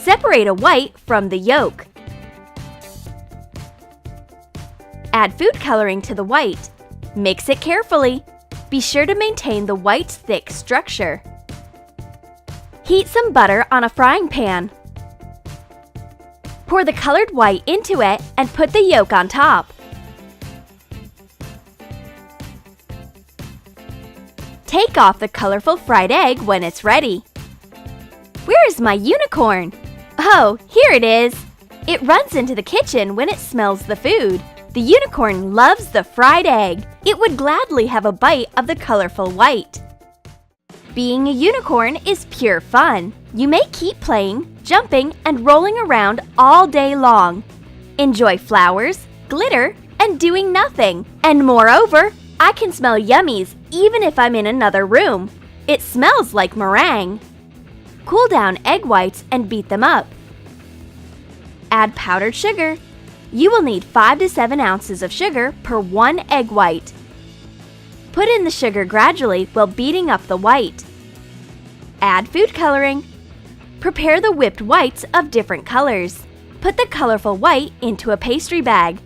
Separate a white from the yolk. Add food coloring to the white. Mix it carefully. Be sure to maintain the white's thick structure. Heat some butter on a frying pan. Pour the colored white into it and put the yolk on top. Take off the colorful fried egg when it's ready. Where is my unicorn? Oh, here it is! It runs into the kitchen when it smells the food. The unicorn loves the fried egg. It would gladly have a bite of the colorful white. Being a unicorn is pure fun. You may keep playing, jumping, and rolling around all day long. Enjoy flowers, glitter, and doing nothing. And moreover, I can smell yummies even if I'm in another room. It smells like meringue. Cool down egg whites and beat them up. Add powdered sugar. You will need 5 to 7 ounces of sugar per 1 egg white. Put in the sugar gradually while beating up the white. Add food coloring. Prepare the whipped whites of different colors. Put the colorful white into a pastry bag.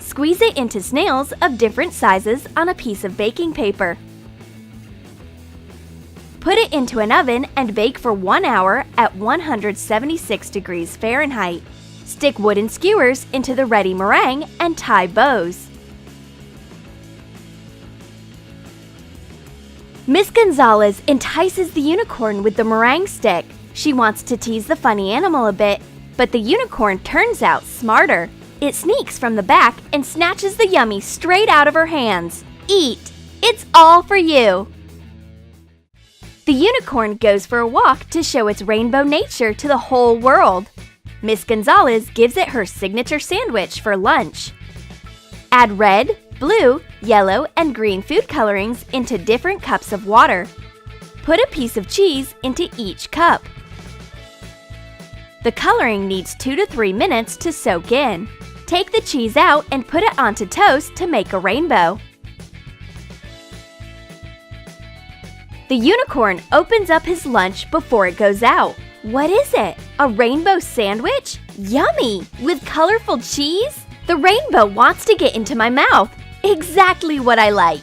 Squeeze it into snails of different sizes on a piece of baking paper. Put it into an oven and bake for 1 hour at 176 degrees Fahrenheit. Stick wooden skewers into the ready meringue and tie bows. Miss Gonzalez entices the unicorn with the meringue stick. She wants to tease the funny animal a bit, but the unicorn turns out smarter. It sneaks from the back and snatches the yummy straight out of her hands. Eat! It's all for you! The unicorn goes for a walk to show its rainbow nature to the whole world. Miss Gonzalez gives it her signature sandwich for lunch. Add red, blue, yellow, and green food colorings into different cups of water. Put a piece of cheese into each cup. The coloring needs 2 to 3 minutes to soak in. Take the cheese out and put it onto toast to make a rainbow. The unicorn opens up his lunch before it goes out. What is it? A rainbow sandwich? Yummy! With colorful cheese? The rainbow wants to get into my mouth. Exactly what I like.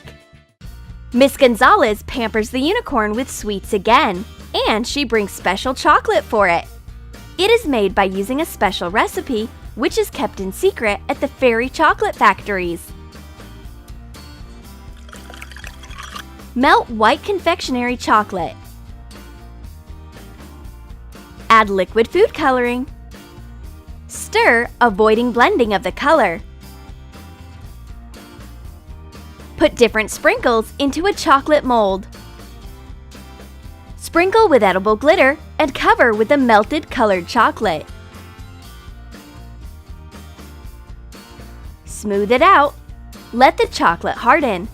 Miss Gonzalez pampers the unicorn with sweets again, and she brings special chocolate for it. It is made by using a special recipe, which is kept in secret at the fairy chocolate factories. Melt white confectionery chocolate. Add liquid food coloring. Stir, avoiding blending of the color. Put different sprinkles into a chocolate mold. Sprinkle with edible glitter and cover with the melted colored chocolate. Smooth it out. Let the chocolate harden.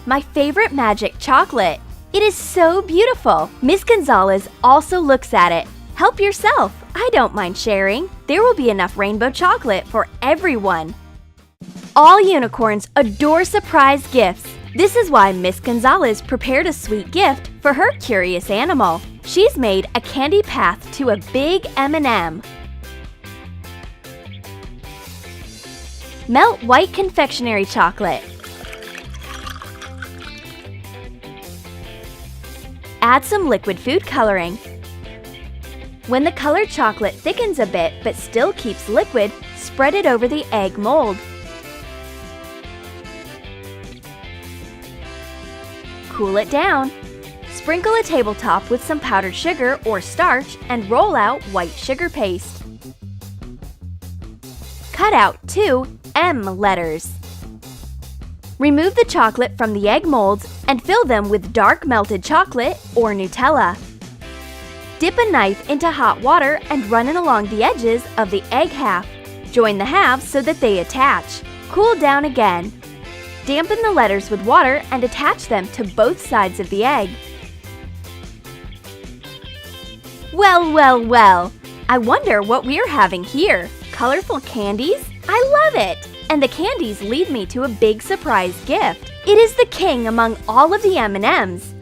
My favorite magic chocolate. It is so beautiful. Miss Gonzalez also looks at it. Help yourself. I don't mind sharing. There will be enough rainbow chocolate for everyone. All unicorns adore surprise gifts. This is why Miss Gonzalez prepared a sweet gift for her curious animal. She's made a candy path to a big M&M. Melt white confectionery chocolate. Add some liquid food coloring. When the colored chocolate thickens a bit but still keeps liquid, spread it over the egg mold. Cool it down. Sprinkle a tabletop with some powdered sugar or starch and roll out white sugar paste. Cut out 2 M letters. Remove the chocolate from the egg molds and fill them with dark melted chocolate or Nutella. Dip a knife into hot water and run it along the edges of the egg half. Join the halves so that they attach. Cool down again. Dampen the letters with water and attach them to both sides of the egg. Well, well, well! I wonder what we're having here. Colorful candies? I love it! And the candies lead me to a big surprise gift. It is the king among all of the M&Ms.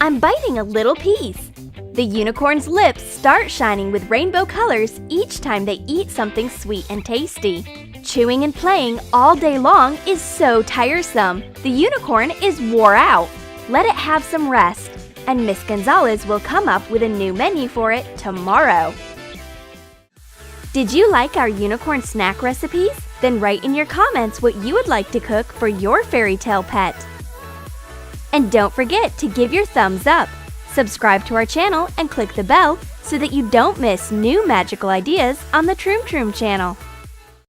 I'm biting a little piece. The unicorn's lips start shining with rainbow colors each time they eat something sweet and tasty. Chewing and playing all day long is so tiresome. The unicorn is wore out. Let it have some rest, and Miss Gonzalez will come up with a new menu for it tomorrow. Did you like our unicorn snack recipes? Then write in your comments what you would like to cook for your fairy tale pet. And don't forget to give your thumbs up. Subscribe to our channel and click the bell so that you don't miss new magical ideas on the Troom Troom channel.